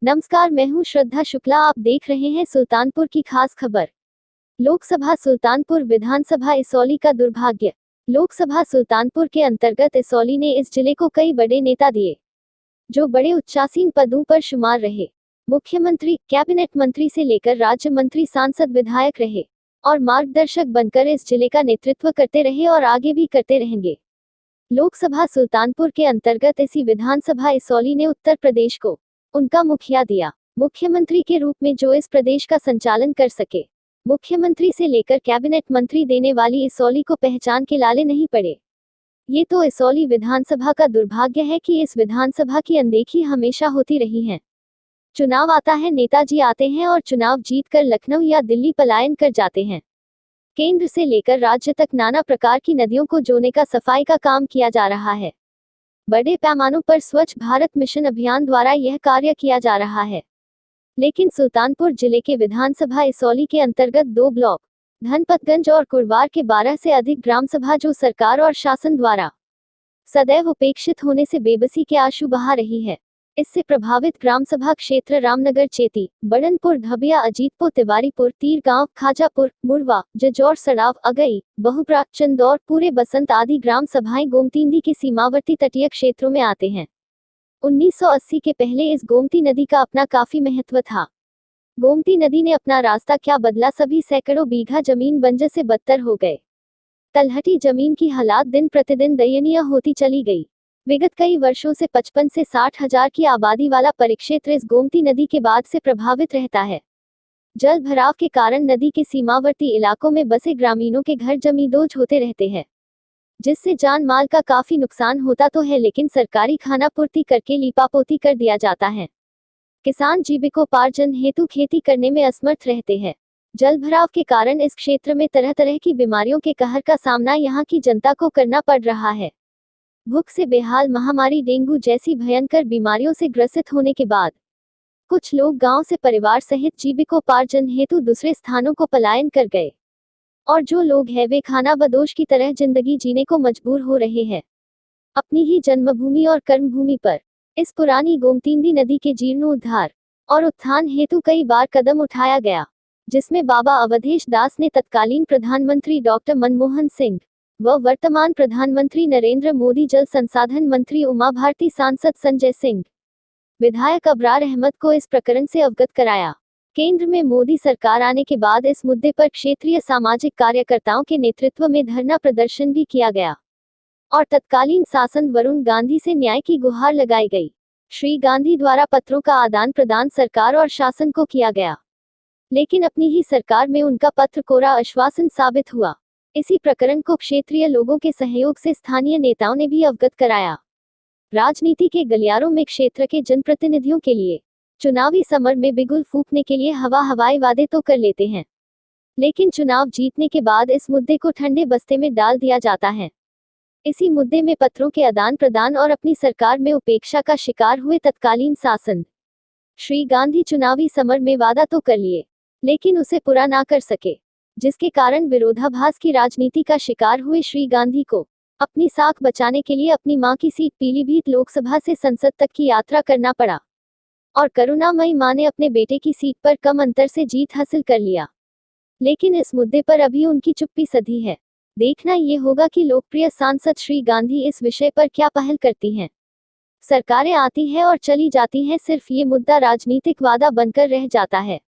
नमस्कार, मैं हूं श्रद्धा शुक्ला। आप देख रहे हैं सुल्तानपुर की खास खबर। लोकसभा सुल्तानपुर विधानसभा इसौली का दुर्भाग्य। लोकसभा सुल्तानपुर के अंतर्गत इसौली ने इस जिले को कई बड़े नेता दिए, जो बड़े उच्चासीन पदों पर शुमार रहे। मुख्यमंत्री, कैबिनेट मंत्री से लेकर राज्य मंत्री, सांसद, विधायक रहे और मार्गदर्शक बनकर इस जिले का नेतृत्व करते रहे और आगे भी करते रहेंगे। लोकसभा सुल्तानपुर के अंतर्गत इसी विधानसभा इसौली ने उत्तर प्रदेश को उनका मुखिया दिया, मुख्यमंत्री के रूप में, जो इस प्रदेश का संचालन कर सके। मुख्यमंत्री से लेकर कैबिनेट मंत्री देने वाली इसौली को पहचान के लाले नहीं पड़े। ये तो इसौली विधानसभा का दुर्भाग्य है कि इस विधानसभा की अनदेखी हमेशा होती रही है। चुनाव आता है, नेताजी आते हैं और चुनाव जीतकर लखनऊ या दिल्ली पलायन कर जाते हैं। केंद्र से लेकर राज्य तक नाना प्रकार की नदियों को जोड़ने का सफाई का काम किया जा रहा है। बड़े पैमानों पर स्वच्छ भारत मिशन अभियान द्वारा यह कार्य किया जा रहा है। लेकिन सुल्तानपुर जिले के विधानसभा इसौली के अंतर्गत 2 ब्लॉक, धनपतगंज और कुरवार के 12 से अधिक ग्राम सभा जो सरकार और शासन द्वारा सदैव उपेक्षित होने से बेबसी के आंसू बहा रही है। इससे प्रभावित ग्राम सभा क्षेत्र रामनगर, चेती, बड़नपुर, धबिया, अजीतपुर, तिवारीपुर, तीरगांव, खाजापुर, मुड़वा, जजौर, सड़ाव, अगई, बहुप्रा, चंदौर, पूरे बसंत आदि ग्राम सभाएं गोमती नदी के सीमावर्ती तटीय क्षेत्रों में आते हैं। 1980 के पहले इस गोमती नदी का अपना काफी महत्व था। गोमती नदी ने अपना रास्ता क्या बदला, सभी सैकड़ों बीघा जमीन बंजर से बदतर हो गए। तलहटी जमीन की हालात दिन प्रतिदिन दयनीय होती चली गई। विगत कई वर्षों से 55 से 60 हजार की आबादी वाला परिक्षेत्र इस गोमती नदी के बाद से प्रभावित रहता है। जल भराव के कारण नदी के सीमावर्ती इलाकों में बसे ग्रामीणों के घर जमींदोज होते रहते हैं, जिससे जान माल का काफी नुकसान होता तो है, लेकिन सरकारी खानापूर्ति करके लीपापोती कर दिया जाता है। किसान जीविकोपार्जन हेतु खेती करने में असमर्थ रहते हैं। जल भराव के कारण इस क्षेत्र में तरह तरह की बीमारियों के कहर का सामना यहाँ की जनता को करना पड़ रहा है। भूख से बेहाल, महामारी, डेंगू जैसी भयंकर बीमारियों से ग्रसित होने के बाद कुछ लोग गांव से परिवार सहित जीविकोपार्जन हेतु दूसरे स्थानों को पलायन कर गए, और जो लोग हैं वे खानाबदोश की तरह जिंदगी जीने को मजबूर हो रहे हैं अपनी ही जन्मभूमि और कर्मभूमि पर। इस पुरानी गोमती नदी के जीर्णोद्धार और उत्थान हेतु कई बार कदम उठाया गया, जिसमें बाबा अवधेश दास ने तत्कालीन प्रधानमंत्री डॉक्टर मनमोहन सिंह व वर्तमान प्रधानमंत्री नरेंद्र मोदी, जल संसाधन मंत्री उमा भारती, सांसद संजय सिंह, विधायक अबरार अहमद को इस प्रकरण से अवगत कराया। केंद्र में मोदी सरकार आने के बाद इस मुद्दे पर क्षेत्रीय सामाजिक कार्यकर्ताओं के नेतृत्व में धरना प्रदर्शन भी किया गया और तत्कालीन शासन वरुण गांधी से न्याय की गुहार लगाई गई। श्री गांधी द्वारा पत्रों का आदान प्रदान सरकार और शासन को किया गया, लेकिन अपनी ही सरकार में उनका पत्र कोरा आश्वासन साबित हुआ। इसी प्रकरण को क्षेत्रीय लोगों के सहयोग से स्थानीय नेताओं ने भी अवगत कराया। राजनीति के गलियारों में क्षेत्र के जनप्रतिनिधियों के लिए चुनावी समर में बिगुल फूंकने के लिए हवाई वादे तो कर लेते हैं, लेकिन चुनाव जीतने के बाद इस मुद्दे को ठंडे बस्ते में डाल दिया जाता है। इसी मुद्दे में पत्रों के आदान प्रदान और अपनी सरकार में उपेक्षा का शिकार हुए तत्कालीन शासन श्री गांधी चुनावी समर में वादा तो कर लिए, लेकिन उसे पूरा ना कर सके, जिसके कारण विरोधाभास की राजनीति का शिकार हुए श्री गांधी को अपनी साख बचाने के लिए अपनी मां की सीट पीलीभीत लोकसभा से संसद तक की यात्रा करना पड़ा और करुणामयी मां ने अपने बेटे की सीट पर कम अंतर से जीत हासिल कर लिया। लेकिन इस मुद्दे पर अभी उनकी चुप्पी सधी है। देखना ये होगा कि लोकप्रिय सांसद श्री गांधी इस विषय पर क्या पहल करती हैं। सरकारें आती हैं और चली जाती हैं, सिर्फ ये मुद्दा राजनीतिक वादा बनकर रह जाता है।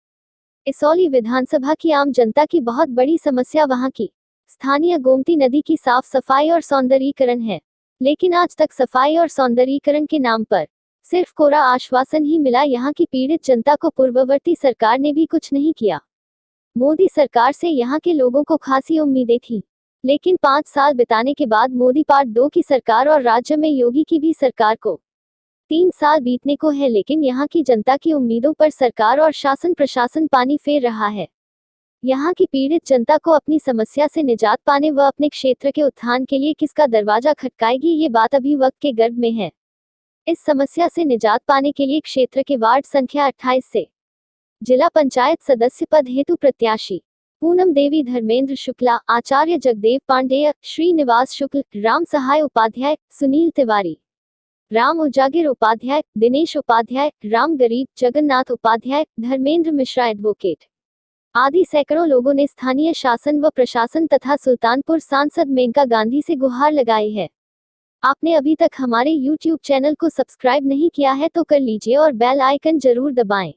इसौली विधानसभा की आम जनता की बहुत बड़ी समस्या वहां की स्थानीय गोमती नदी की साफ सफाई और सौंदर्यीकरण है, लेकिन आज तक सफाई और सौंदर्यीकरण के नाम पर सिर्फ कोरा आश्वासन ही मिला। यहाँ की पीड़ित जनता को पूर्ववर्ती सरकार ने भी कुछ नहीं किया। मोदी सरकार से यहाँ के लोगों को खासी उम्मीदें थी, लेकिन 5 साल बिताने के बाद मोदी पार्ट 2 की सरकार और राज्य में योगी की भी सरकार को 3 साल बीतने को है, लेकिन यहाँ की जनता की उम्मीदों पर सरकार और शासन प्रशासन पानी फेर रहा है। यहाँ की पीड़ित जनता को अपनी समस्या से निजात पाने व अपने क्षेत्र के उत्थान के लिए किसका दरवाजा खटकाएगी, ये बात अभी वक्त के गर्भ में है। इस समस्या से निजात पाने के लिए क्षेत्र के वार्ड संख्या 28 से जिला पंचायत सदस्य पद हेतु प्रत्याशी पूनम देवी, धर्मेंद्र शुक्ला, आचार्य जगदेव पांडेय, श्रीनिवास शुक्ल, राम सहाय उपाध्याय, सुनील तिवारी, राम उजागिर उपाध्याय, दिनेश उपाध्याय, राम गरीब, जगन्नाथ उपाध्याय, धर्मेंद्र मिश्रा एडवोकेट आदि सैकड़ों लोगों ने स्थानीय शासन व प्रशासन तथा सुल्तानपुर सांसद मेनका गांधी से गुहार लगाई है। आपने अभी तक हमारे YouTube चैनल को सब्सक्राइब नहीं किया है तो कर लीजिए और बेल आइकन जरूर दबाएं।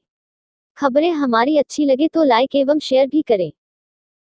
खबरें हमारी अच्छी लगे तो लाइक एवं शेयर भी करें।